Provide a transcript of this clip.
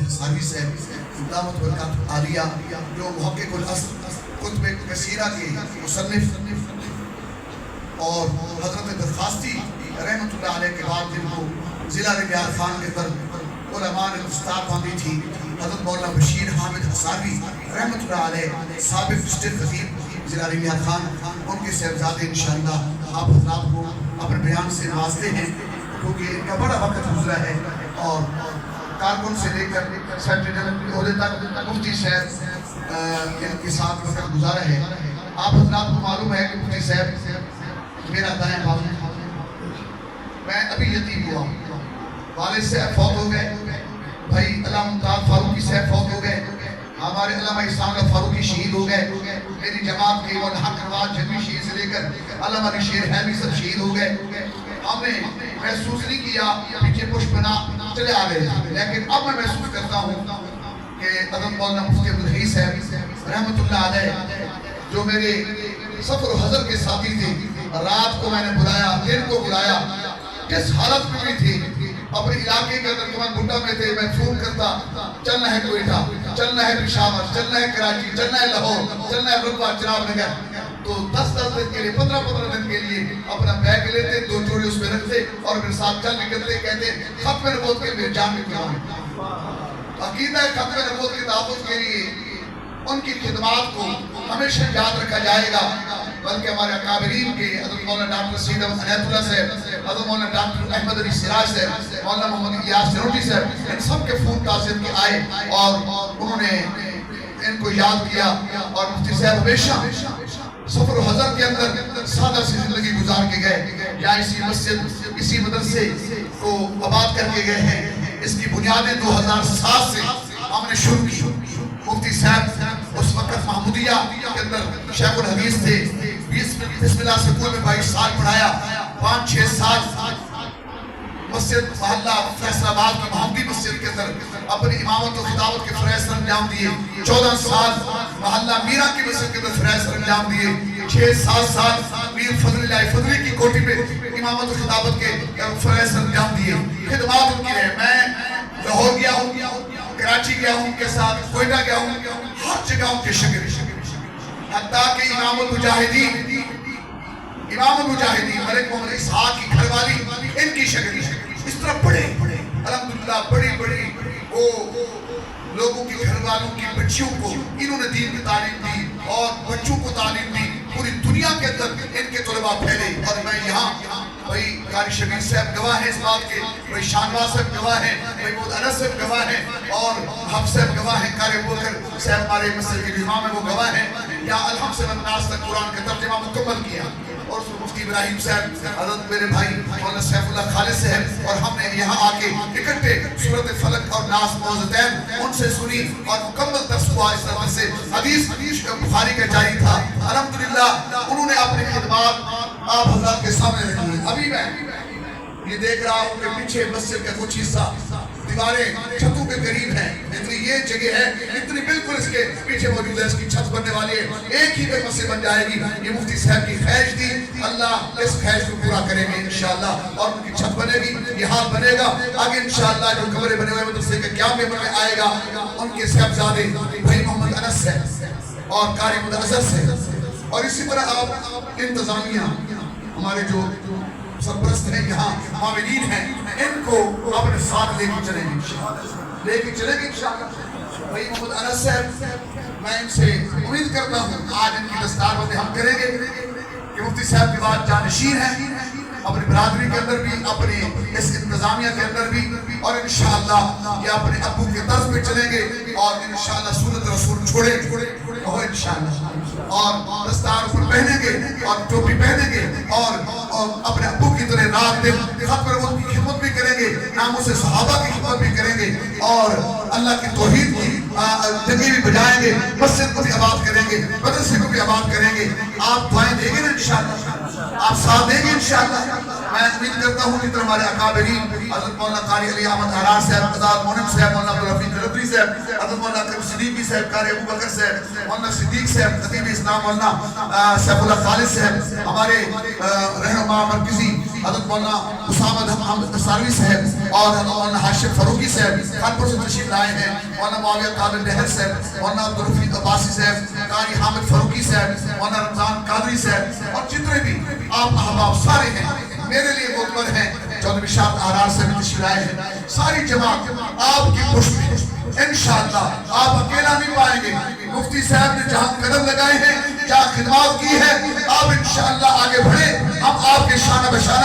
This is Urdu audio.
حصاری صاحب دعوت برکات عالیہ جو محقق الاصل کتب کثیرہ کے مصنف اور حضرت درخواستی رحمۃ اللہ علیہ کے بعد جن کو ضلع ریاض خان کے طرف علماء نے استاد باندھی تھی حضرت مولانا بشیر حامد حصاری رحمۃ اللہ علیہ سابق ڈسٹرکٹ خطیب ضلع ریاض خان ان کے صاحبزادے انشاءاللہ آپ حضرات کو اپنے بیان سے نوازتے ہیں کیونکہ ان کا بڑا وقت گزرا ہے اور کارکن سے لے کر سیکرٹری جنرل کے عہدے تک مفتی صاحب ان کے ساتھ وقت گزارا ہے. آپ حضرات کو معلوم ہے کہ مفتی صاحب میرا دائیں بازو، میں ابھی یتیم ہوا، والد صاحب فوت ہو گئے، بھائی علامہ ممتاز فاروقی صاحب فوت ہو گئے، ہمارے علامہ احسان اللہ فاروقی شہید ہو گئے، میری جماعت کے مولانا حق نواز جھنوی شہید سے لے کر علامہ علی شیر حیمی سب شہید ہو گئے. ہم نے محسوس نہیں کیا پیچھے پشت بنا چلے آ رہے تھے، لیکن اب میں محسوس کرتا ہوں کہ حضرت مولانا مفتی عبدالحی صاحب رحمۃ اللہ علیہ جو میرے سفر و حضر کے ساتھی تھے، رات کو میں نے بلایا، دن کو بلایا، کس حالت میں بھی تھی، اپنے علاقے کے اندر کمان بھٹا میں تھے، میں فون کرتا چلنا ہے کوئٹہ، چلنا ہے پشاور، چلنا ہے کراچی، چلنا ہے لاہور، چلنا ہے رتبہ جناب نگر. تو 10 دن کے لیے 15 دن کے لیے اپنا بیگ لیتے، 2 جوڑے اس میں رکھتے اور میرے ساتھ چل نکلتے، کہتے ختم نبوت کے میرے جان میں قربان. عقیدہ ختم نبوت کے تحفظ کے لیے ان کی خدمات کو ہمیشہ یاد رکھا جائے گا. بلکہ ہمارے اکابرین کے حضرت مولانا ڈاکٹر سید احمد عنایت اللہ صاحب، حضرت مولانا ڈاکٹر احمد علی سراج صاحب، مولانا محمد الیاس سنوٹی صاحب، ان سب کے فون تعزیت کے آئے اور انہوں نے ان کو یاد کیا. اور مفتی صاحب ہمیشہ سفر و حضر کے اندر سادہ سی زندگی گزار کے گئے، یا اسی مسجد اسی مدرسے کو آباد کر کے گئے ہیں. اس کی بنیادیں 2007 سے ہم نے شروع کی. مفتی صاحب اس وقت محمودیہ کے اندر شیخ الحدیث تھے، بسم اللہ سکول میں 22 سال پڑھایا، 5-6 سال مسجد محلہ فیصل آباد کی محمدی مسجد کے اندر اپنی امامت و خطابت کے فرائض سر انجام دیے. 14 سال محلہ میرا کی مسجد کے اندر فرائض سر انجام دیے. 6-7 سال میر فضل اللہ فضلی کی کوٹھی میں امامت و خطابت کے فرائض سر انجام دیے. خدمات ان کی رہے. میں لاہور گیا ہوں، کراچی گیا ہوں ان کے ساتھ، کوئٹہ گیا ہوں، ہر جگہ ان کے شکر، حتیٰ کہ امام المجاہدین ملک محمد اسحاق کی گھر والی ان کی شکل، اس طرح بڑے الحمدللہ بڑی وہ لوگوں کی گھر والوں کی بچیوں کو انہوں نے دین کی تعلیم دی اور بچوں کو تعلیم دی. پوری دنیا کے اندر ان کے طلباء پھیلے. اور میں یہاں بھائی قاری شبیر صاحب گواہ ہیں اس بات کے، بھائی شانواز صاحب گواہ ہیں، بھائی محمد انس صاحب گواہ ہیں، اور حفظ صاحب گواہ ہیں، قاری ابوبکر صاحب ہمارے مسجد کے امام ہیں وہ گواہ ہیں. یا الحمد سے الناس تک قرآن کا ترجمہ مکمل کیا. اور مفتی ابراہیم صاحب، حضرت میرے بھائی مولانا سیف اللہ خالد صاحب، اور ہم نے یہاں آ کے اکٹھے سورۃ فلق اور ناس موعظتین ان سے سنی اور مکمل درس ہوا. اس طرح سے حدیث بخاری کا جاری تھا. الحمدللہ انہوں نے اپنی خدمات آپ حضرات کے سامنے رکھی. ابھی میں یہ دیکھ رہا ہوں کہ پیچھے مسجد کا کچھ حصہ دیواریں چھتوں کے قریب ہیں، اتنی یہ جگہ ہے، اتنی بالکل اس کے پیچھے موجود ہے. اس کی چھت بننے والی ہے، ایک ہی پہ مسجد بن جائے گی. یہ مفتی صاحب کی خواہش تھی، اللہ اس خواہش کو پورا کریں گے انشاءاللہ. اور ان کی چھت بنے گی، یہ حال بنے گا. آگے انشاءاللہ جو کمرے بنے ہوئے مدرسے کے قیام میں آئے گا، ان کے صاحبزادے بھائی محمد انس صاحب اور قاری مدعزر صاحب، اور اسی طرح آپ انتظامیہ ہمارے جو سرپرست ہیں یہاں معاونین ہیں، ان کو اپنے ساتھ لے کے چلیں گے انشاءاللہ. بھائی محمد انس صاحب، میں ان سے امید کرتا ہوں آج ان کی دستار بندی ہم کریں گے کہ مفتی صاحب کے بعد جانشین ہیں اپنی برادری کے اندر بھی، اپنے اس انتظامیہ کے اندر بھی، اور انشاءاللہ یہ اپنے ابو کے طرز پہ چلیں گے اور انشاءاللہ سنت رسول چھوڑیں گے انشاءاللہ. اور دستار پر پہنیں گے اور ٹوپی پہنیں گے اور اپنے ابو کی طرح رات دن ختم نبوت کی خدمت بھی کریں گے، ناموں سے صحابہ کی خدمت بھی کریں گے، اور اللہ کی توحید کی جگہ بھی بجائیں گے، مسجد کو بھی آباد کریں گے، مدرسے کو بھی آباد کریں گے. آپ دعائیں دیں گے نا انشاءاللہ، آپ ساتھ دیں گے انشاءاللہ. میں امید کرتا ہوں جتنے ہمارے اکابرین حضرت مولانا قاری علی احمد حرار صاحب، حضرت مونم صاحب، مولانا عبدالرفیق جلبری صاحب، حضرت مولانا کریم صدیقی صاحب، قاری ابوبکر صاحب، مولانا صدیق صاحب، خطیب اسلام مولانا سیف اللہ خالد صاحب، ہمارے رہنما مرکزی حضرت مولانا اسامہ احمد سالوی صاحب اور حضرت مولانا ہاشم فاروقی صاحب کانپور سے تشریف لائے ہیں، مولانا معاویہ قادر ڈہر صاحب، مولانا عبدالرفیق عباسی صاحب، قاری حامد فاروقی صاحب، مولانا رمضان قادری صاحب اور جتنے بھی آپ احباب سارے ہیں میرے لیے معتبر ہیں، چودھری شاہ احرار سے بھی تشریف لائے ہیں، ساری جماعت آپ کی پشت میں انشاءاللہ آپ اکیلا نہیں پائیں گے، مفتی صاحب نے جہاں قدم لگائے ہیں، کیا خدمات کی ہے، آپ انشاءاللہ آگے بڑھیں، ہم آپ کے شانہ بشانہ